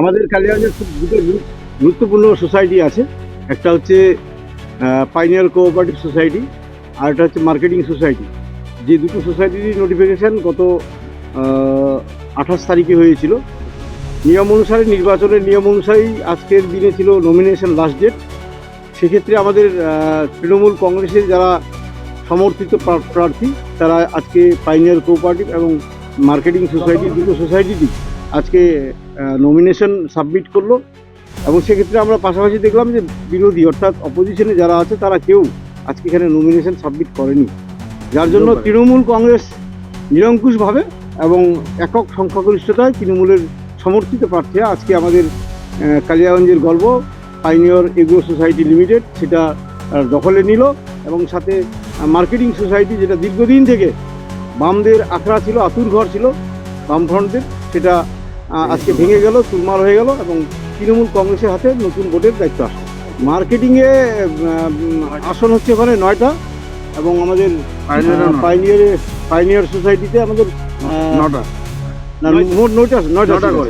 আমাদের কালিয়াগঞ্জে খুব দুটো গুরুত্বপূর্ণ সোসাইটি আছে। একটা হচ্ছে পাইনিয়ার কোঅপারেটিভ সোসাইটি, আর একটা হচ্ছে মার্কেটিং সোসাইটি। যে দুটো সোসাইটির নোটিফিকেশান গত 28 তারিখে হয়েছিল। নিয়ম অনুসারে, নির্বাচনের নিয়ম অনুসারেই আজকের দিনে ছিল নমিনেশন লাস্ট ডেট। সেক্ষেত্রে আমাদের তৃণমূল কংগ্রেসের যারা সমর্থিত প্রার্থী, তারা আজকে পাইনিয়ার কোঅপারেটিভ এবং মার্কেটিং সোসাইটি, দুটো সোসাইটিটি আজকে নমিনেশন সাবমিট করলো। এবং সেক্ষেত্রে আমরা পাশাপাশি দেখলাম যে বিরোধী অর্থাৎ অপোজিশনে যারা আছে তারা কেউ আজকে এখানে নমিনেশন সাবমিট করেনি, যার জন্য তৃণমূল কংগ্রেস নিরঙ্কুশভাবে এবং একক সংখ্যাগরিষ্ঠতায় তৃণমূলের সমর্থিত প্রার্থীরা আজকে আমাদের কালিয়াগঞ্জের গর্ব পাইনিয়র এগ্রো সোসাইটি লিমিটেড সেটা দখলে নিল। এবং সাথে মার্কেটিং সোসাইটি, যেটা দীর্ঘদিন থেকে বামদের আখড়া ছিল, আতুর ঘর ছিল বামফ্রন্টের, সেটা আজকে ভেঙে গেল, চুরমার হয়ে গেল এবং তৃণমূল কংগ্রেসের হাতে নতুন ভোটের দায়িত্ব আসে। মার্কেটিংয়ে আসন হচ্ছে ওখানে 9টা এবং আমাদের পাইনিয়ার সোসাইটিতে আমাদের 9টা, মোট 9টা করে।